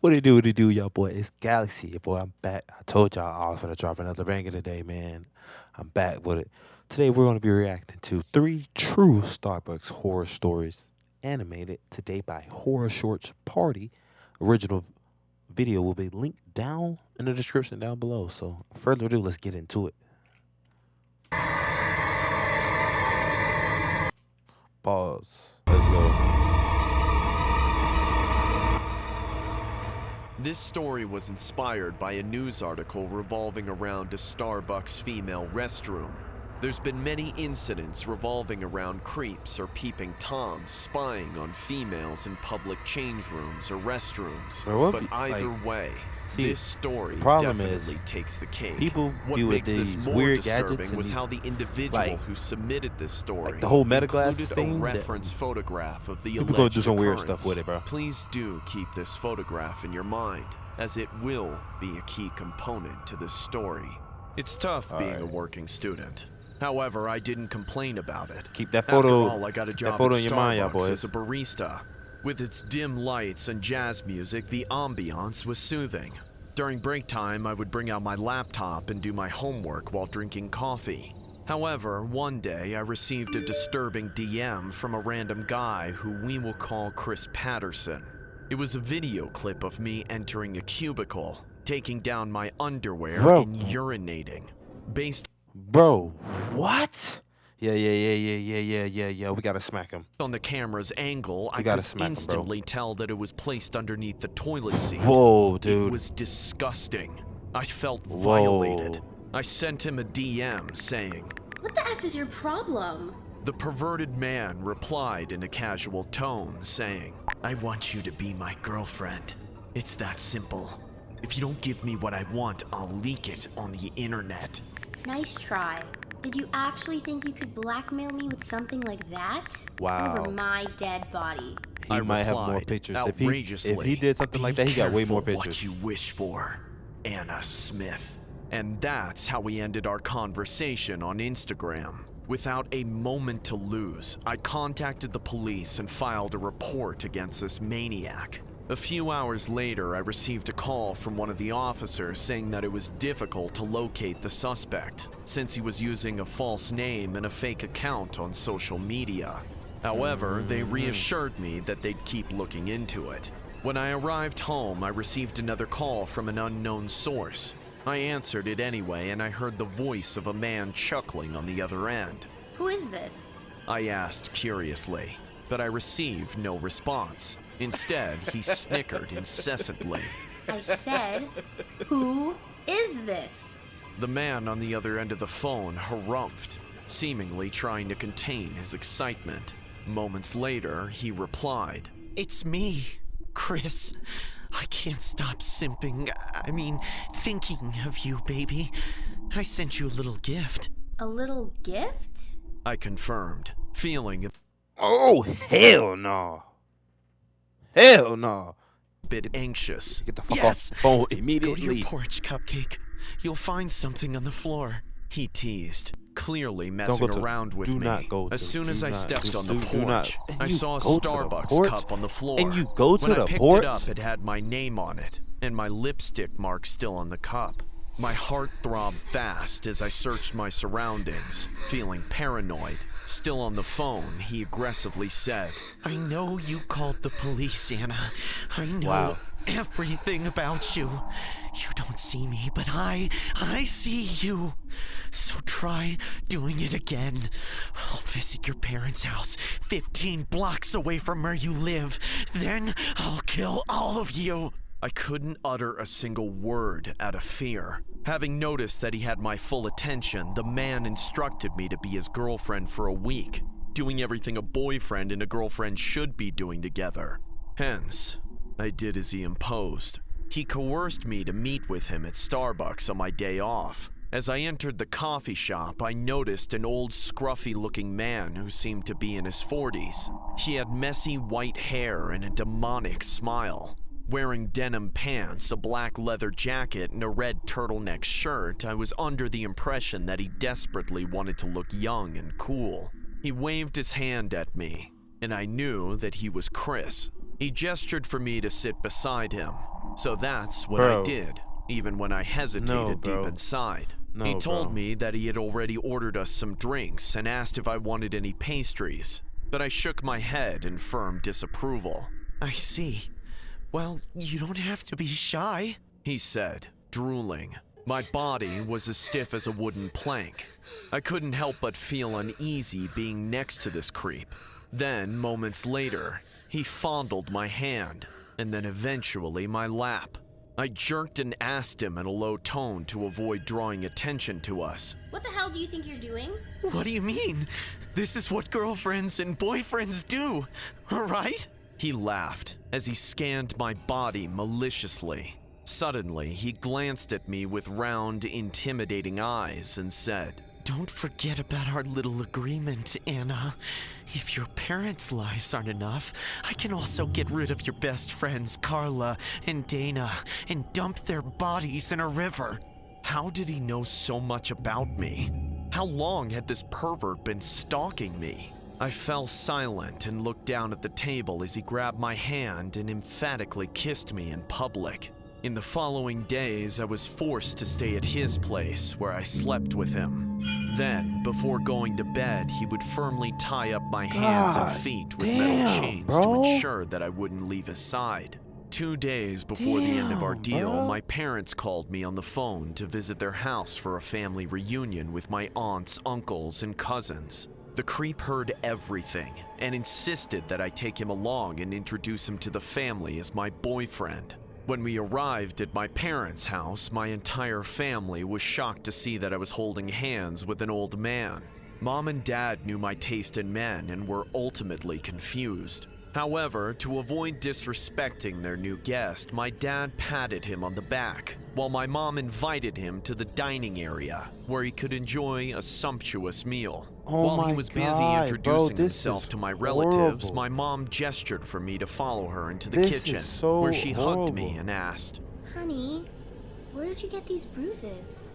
What it do? What it do, y'all boy? It's Galaxy, your boy. I'm back. I told y'all I was gonna drop another banger today, man. I'm back with it. Today we're gonna be reacting to three true Starbucks horror stories, animated today by Horror Shorts Party. Original video will be linked down in the description down below. So, further ado, let's get into it. Pause. Let's go. This story was inspired by a news article revolving around a Starbucks female restroom. There's been many incidents revolving around creeps or peeping toms spying on females in public change rooms or restrooms. But either way, this story definitely takes the cake. People what makes this more disturbing was how the individual who submitted this story the whole meta glasses included a thing reference photograph of the people alleged go do some occurrence. weird stuff with it, bro. Please do keep this photograph in your mind, as it will be a key component to this story. It's tough being a working student. However, I didn't complain about it. Keep that photo. After all, I got a job in at your mind, y'all Starbucks boys. as a barista. With its dim lights and jazz music, the ambiance was soothing. During break time, I would bring out my laptop and do my homework while drinking coffee. However, one day I received a disturbing DM from a random guy who we will call Chris Patterson. It was a video clip of me entering a cubicle, taking down my underwear and urinating. Bro, what? Yeah. We gotta smack him. On the camera's angle, I could instantly tell that it was placed underneath the toilet seat. Whoa, dude. It was disgusting. I felt violated. I sent him a DM saying, "What the F is your problem?" The perverted man replied in a casual tone, saying, "I want you to be my girlfriend. It's that simple. If you don't give me what I want, I'll leak it on the internet." Nice try. Did you actually think you could blackmail me with something like that? Wow. Over my dead body. He might have more pictures. If he did something like that, he got way more pictures. What you wish for, Anna Smith. And that's how we ended our conversation on Instagram. Without a moment to lose, I contacted the police and filed a report against this maniac. A few hours later, I received a call from one of the officers saying that it was difficult to locate the suspect, since he was using a false name and a fake account on social media. However, they reassured me that they'd keep looking into it. When I arrived home, I received another call from an unknown source. I answered it anyway, and I heard the voice of a man chuckling on the other end. Who is this? I asked curiously, but I received no response. Instead, he snickered incessantly. I said, "Who is this?" The man on the other end of the phone harumphed, seemingly trying to contain his excitement. Moments later, he replied, "It's me, Chris. I can't stop thinking of you, baby. I sent you a little gift." A little gift? I confirmed, feeling Oh, hell no. Hell no. a bit anxious. Get the fuck off the phone Go to immediately. your porch, Cupcake. You'll find something on the floor. He teased, clearly messing around with me. As soon as I stepped on the porch, I saw a Starbucks cup on the floor. And you go to when the I picked porch? it up, it had my name on it, and my lipstick mark still on the cup. My heart throbbed fast as I searched my surroundings, feeling paranoid. Still on the phone, he aggressively said, "I know you called the police, Anna. I know everything about you. You don't see me, but I see you. So try doing it again. I'll visit your parents' house 15 blocks away from where you live. Then I'll kill all of you." I couldn't utter a single word out of fear. Having noticed that he had my full attention, the man instructed me to be his girlfriend for a week, doing everything a boyfriend and a girlfriend should be doing together. Hence, I did as he imposed. He coerced me to meet with him at Starbucks on my day off. As I entered the coffee shop, I noticed an old, scruffy-looking man who seemed to be in his 40s. He had messy white hair and a demonic smile. Wearing denim pants, a black leather jacket, and a red turtleneck shirt, I was under the impression that he desperately wanted to look young and cool. He waved his hand at me, and I knew that he was Chris. He gestured for me to sit beside him. So that's what I Bro. did, even when I hesitated No, deep bro. inside. No, He told bro. me that he had already ordered us some drinks and asked if I wanted any pastries, but I shook my head in firm disapproval. I see. Well, you don't have to be shy, he said, drooling. My body was as stiff as a wooden plank. I couldn't help but feel uneasy being next to this creep. Then, moments later, he fondled my hand, and then eventually my lap. I jerked and asked him in a low tone to avoid drawing attention to us. What the hell do you think you're doing? What do you mean? This is what girlfriends and boyfriends do, right? He laughed as he scanned my body maliciously. Suddenly, he glanced at me with round, intimidating eyes and said, "Don't forget about our little agreement, Anna. If your parents' lies aren't enough, I can also get rid of your best friends, Carla and Dana, and dump their bodies in a river." How did he know so much about me? How long had this pervert been stalking me? I fell silent and looked down at the table as he grabbed my hand and emphatically kissed me in public. In the following days, I was forced to stay at his place, where I slept with him. Then, before going to bed, he would firmly tie up my hands and God feet with damn, metal chains bro. to ensure that I wouldn't leave his side. 2 days before the end of our Damn, deal, bro. my parents called me on the phone to visit their house for a family reunion with my aunts, uncles, and cousins. The creep heard everything and insisted that I take him along and introduce him to the family as my boyfriend. When we arrived at my parents' house, my entire family was shocked to see that I was holding hands with an old man. Mom and Dad knew my taste in men and were ultimately confused. However, to avoid disrespecting their new guest, my dad patted him on the back, while my mom invited him to the dining area, where he could enjoy a sumptuous meal. Oh While he my was busy God, introducing bro, this himself is to my relatives, horrible. my mom gestured for me to follow her into the This kitchen, is so where she hugged me horrible. and asked, Honey, where did you get these bruises?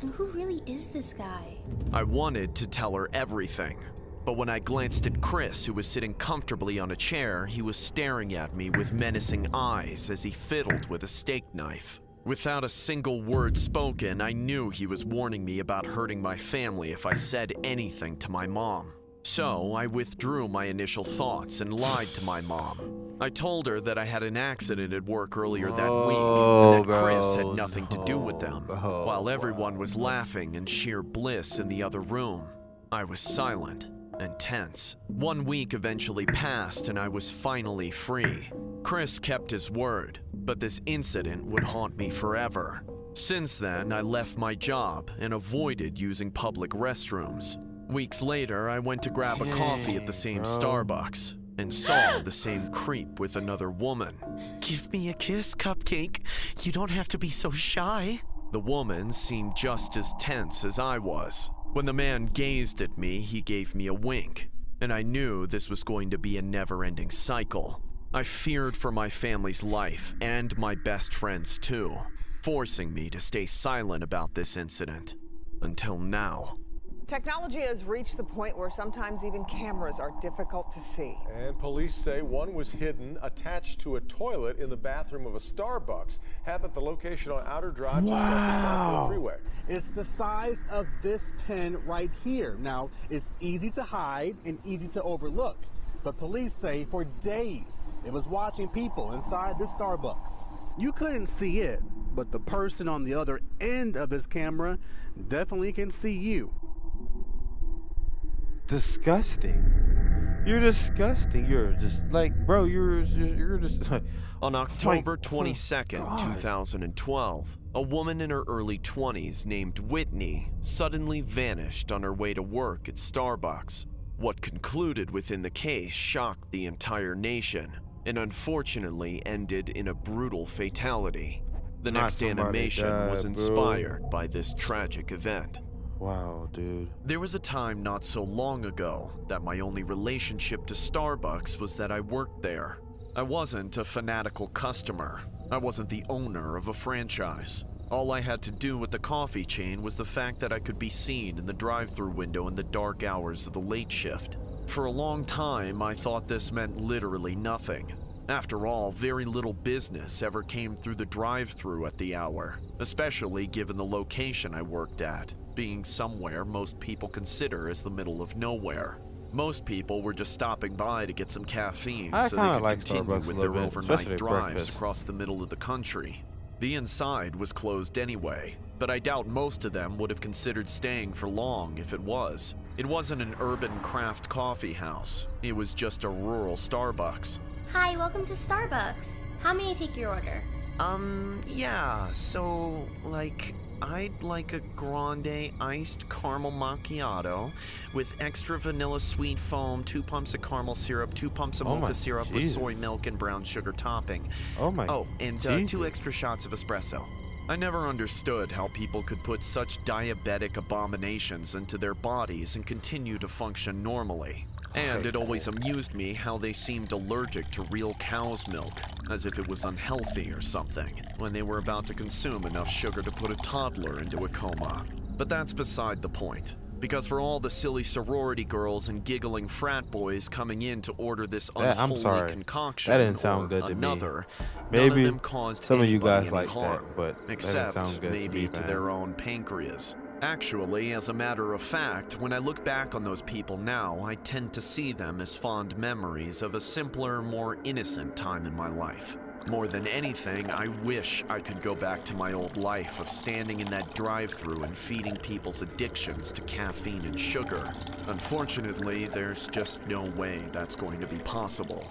And who really is this guy? I wanted to tell her everything. But when I glanced at Chris, who was sitting comfortably on a chair, he was staring at me with menacing eyes as he fiddled with a steak knife. Without a single word spoken, I knew he was warning me about hurting my family if I said anything to my mom. So I withdrew my initial thoughts and lied to my mom. I told her that I had an accident at work earlier that week and that Chris had nothing to do with them. While everyone was laughing in sheer bliss in the other room, I was silent and tense. 1 week eventually passed and I was finally free. Chris kept his word, but this incident would haunt me forever. Since then, I left my job and avoided using public restrooms. Weeks later, I went to grab a coffee at the same Bro. Starbucks and saw the same creep with another woman. "Give me a kiss, Cupcake. You don't have to be so shy." The woman seemed just as tense as I was. When the man gazed at me, he gave me a wink, and I knew this was going to be a never-ending cycle. I feared for my family's life and my best friend's too, forcing me to stay silent about this incident. Until now. Technology has reached the point where sometimes even cameras are difficult to see. And police say one was hidden attached to a toilet in the bathroom of a Starbucks. Happened at the location on Outer Drive just off the side of the freeway. It's the size of this pen right here. Now, it's easy to hide and easy to overlook, but police say for days it was watching people inside this Starbucks. You couldn't see it, but the person on the other end of this camera definitely can see you. Disgusting. You're disgusting. You're just like, bro. You're just like. On October My 22nd, God. 2012, a woman in her early 20s named Whitney suddenly vanished on her way to work at Starbucks. What concluded within the case shocked the entire nation and unfortunately ended in a brutal fatality. The Not next somebody animation was died, bro. inspired by this tragic event. Wow, dude. There was a time not so long ago that my only relationship to Starbucks was that I worked there. I wasn't a fanatical customer. I wasn't the owner of a franchise. All I had to do with the coffee chain was the fact that I could be seen in the drive-thru window in the dark hours of the late shift. For a long time, I thought this meant literally nothing. After all, very little business ever came through the drive-thru at the hour, especially given the location I worked at, being somewhere most people consider as the middle of nowhere. Most people were just stopping by to get some caffeine I so they kinda could like continue Starbucks a with little their bit, overnight especially at drives breakfast. across the middle of the country. The inside was closed anyway, but I doubt most of them would have considered staying for long if it was. It wasn't an urban craft coffee house. It was just a rural Starbucks. Hi, welcome to Starbucks. How may I take your order? Yeah, so, I'd like a grande iced caramel macchiato with extra vanilla sweet foam, 2 pumps of caramel syrup, 2 pumps of Oh my mocha syrup with Jesus. soy milk and brown sugar topping. Oh my. Oh, and Jesus. 2 extra shots of espresso. I never understood how people could put such diabetic abominations into their bodies and continue to function normally. And it always amused me how they seemed allergic to real cow's milk, as if it was unhealthy or something, when they were about to consume enough sugar to put a toddler into a coma. But that's beside the point. Because for all the silly sorority girls and giggling frat boys coming in to order this I'm unholy sorry. concoction That didn't sound or good to me. another, none Maybe of them caused some of you anybody guys any like that, harm, but that didn't except sound good to maybe me, to man. their own pancreas. Actually, as a matter of fact, when I look back on those people now, I tend to see them as fond memories of a simpler, more innocent time in my life. More than anything, I wish I could go back to my old life of standing in that drive-thru and feeding people's addictions to caffeine and sugar. Unfortunately, there's just no way that's going to be possible.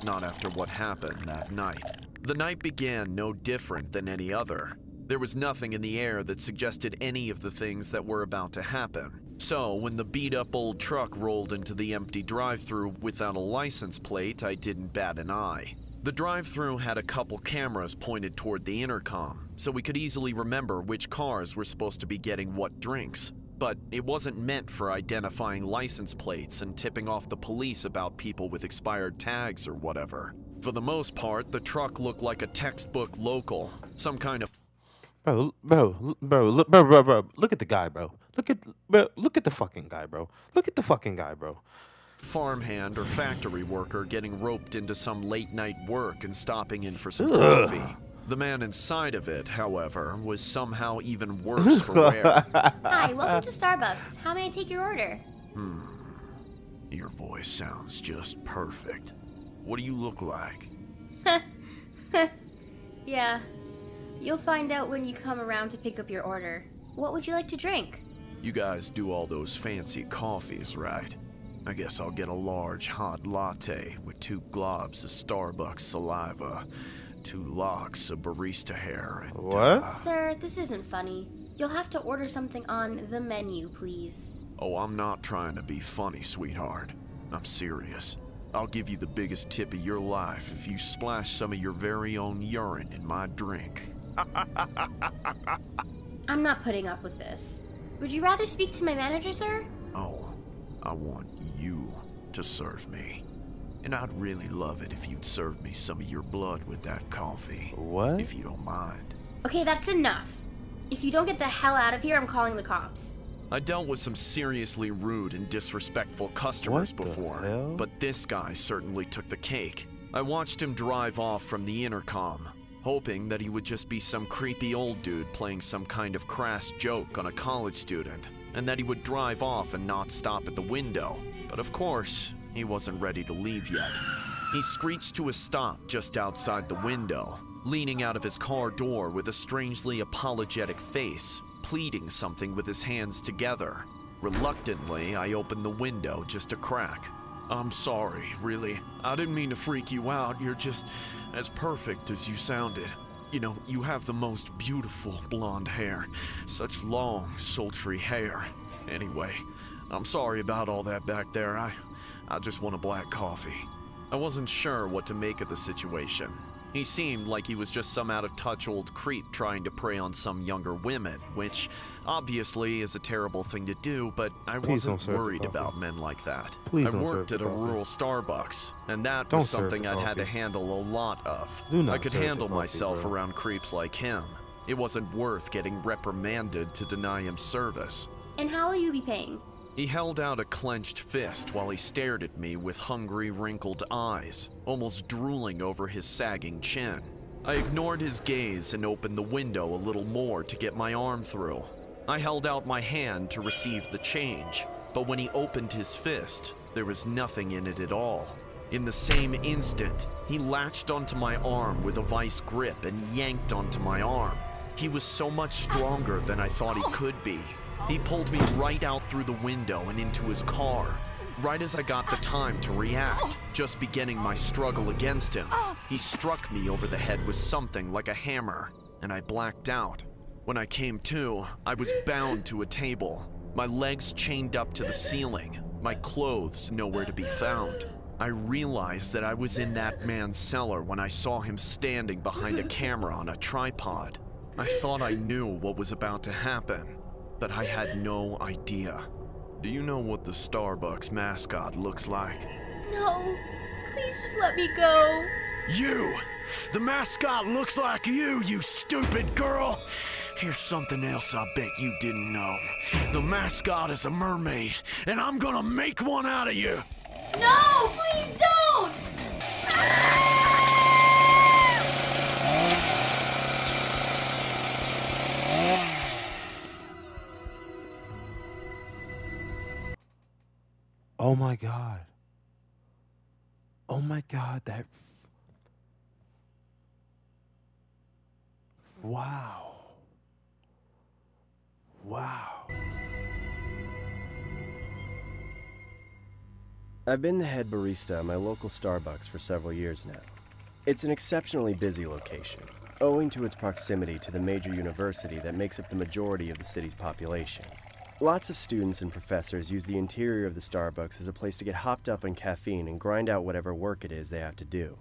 Not after what happened that night. The night began no different than any other. There was nothing in the air that suggested any of the things that were about to happen. So, when the beat-up old truck rolled into the empty drive-thru without a license plate, I didn't bat an eye. The drive-thru had a couple cameras pointed toward the intercom, so we could easily remember which cars were supposed to be getting what drinks. But it wasn't meant for identifying license plates and tipping off the police about people with expired tags or whatever. For the most part, the truck looked like a textbook local, some kind of Bro, look at the guy, bro. Look at the fucking guy, bro. Look at the fucking guy, bro. farmhand or factory worker getting roped into some late-night work and stopping in for some coffee. The man inside of it, however, was somehow even worse for wear. Hi, welcome to Starbucks. How may I take your order? Your voice sounds just perfect. What do you look like? Yeah, you'll find out when you come around to pick up your order. What would you like to drink? You guys do all those fancy coffees, right? I guess I'll get a large hot latte with 2 globs of Starbucks saliva, 2 locks of barista hair, and What? Sir, this isn't funny. You'll have to order something on the menu, please. Oh, I'm not trying to be funny, sweetheart. I'm serious. I'll give you the biggest tip of your life if you splash some of your very own urine in my drink. I'm not putting up with this. Would you rather speak to my manager, sir? Oh, I want you to serve me. And I'd really love it if you'd serve me some of your blood with that coffee. What? If you don't mind. Okay, that's enough. If you don't get the hell out of here, I'm calling the cops. I dealt with some seriously rude and disrespectful customers What the before, hell? but this guy certainly took the cake. I watched him drive off from the intercom, hoping that he would just be some creepy old dude playing some kind of crass joke on a college student, and that he would drive off and not stop at the window. But of course, he wasn't ready to leave yet. He screeched to a stop just outside the window, leaning out of his car door with a strangely apologetic face, pleading something with his hands together. Reluctantly, I opened the window just a crack. I'm sorry, really. I didn't mean to freak you out. You're just as perfect as you sounded. You know, you have the most beautiful blonde hair. Such long, sultry hair. Anyway, I'm sorry about all that back there. I just want a black coffee. I wasn't sure what to make of the situation. He seemed like he was just some out-of-touch old creep trying to prey on some younger women, which obviously is a terrible thing to do, but I Please don't wasn't serve the worried coffee. about men like that. Please I don't worked serve at the a coffee. rural Starbucks, and that Don't was serve the something I'd had to coffee. handle a lot of. Do not I could serve the handle coffee, myself bro. around creeps like him. It wasn't worth getting reprimanded to deny him service. And how will you be paying? He held out a clenched fist while he stared at me with hungry, wrinkled eyes, almost drooling over his sagging chin. I ignored his gaze and opened the window a little more to get my arm through. I held out my hand to receive the change, but when he opened his fist, there was nothing in it at all. In the same instant, he latched onto my arm with a vice grip and yanked onto my arm. He was so much stronger than I thought he could be. He pulled me right out through the window and into his car. Right as I got the time to react, just beginning my struggle against him, he struck me over the head with something like a hammer, and I blacked out. When I came to, I was bound to a table, my legs chained up to the ceiling, my clothes nowhere to be found. I realized that I was in that man's cellar when I saw him standing behind a camera on a tripod. I thought I knew what was about to happen, but I had no idea. Do you know what the Starbucks mascot looks like? No, please just let me go. You! The mascot looks like you stupid girl! Here's something else I bet you didn't know. The mascot is a mermaid, and I'm gonna make one out of you! No, please don't! Oh my God. Oh my God, that. Wow. Wow. I've been the head barista at my local Starbucks for several years now. It's an exceptionally busy location, owing to its proximity to the major university that makes up the majority of the city's population. Lots of students and professors use the interior of the Starbucks as a place to get hopped up on caffeine and grind out whatever work it is they have to do.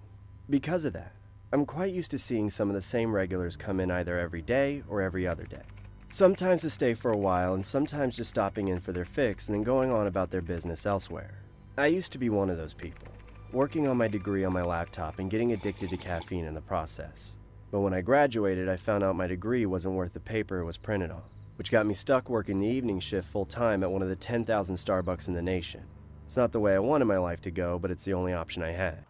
Because of that, I'm quite used to seeing some of the same regulars come in either every day or every other day. Sometimes to stay for a while and sometimes just stopping in for their fix and then going on about their business elsewhere. I used to be one of those people, working on my degree on my laptop and getting addicted to caffeine in the process. But when I graduated, I found out my degree wasn't worth the paper it was printed on, which got me stuck working the evening shift full-time at one of the 10,000 Starbucks in the nation. It's not the way I wanted my life to go, but it's the only option I had.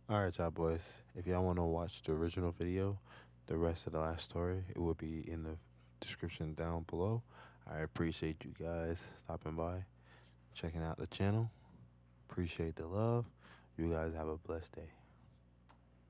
Alright, y'all boys. If y'all want to watch the original video, the rest of the last story, it will be in the description down below. I appreciate you guys stopping by, checking out the channel. Appreciate the love. You guys have a blessed day.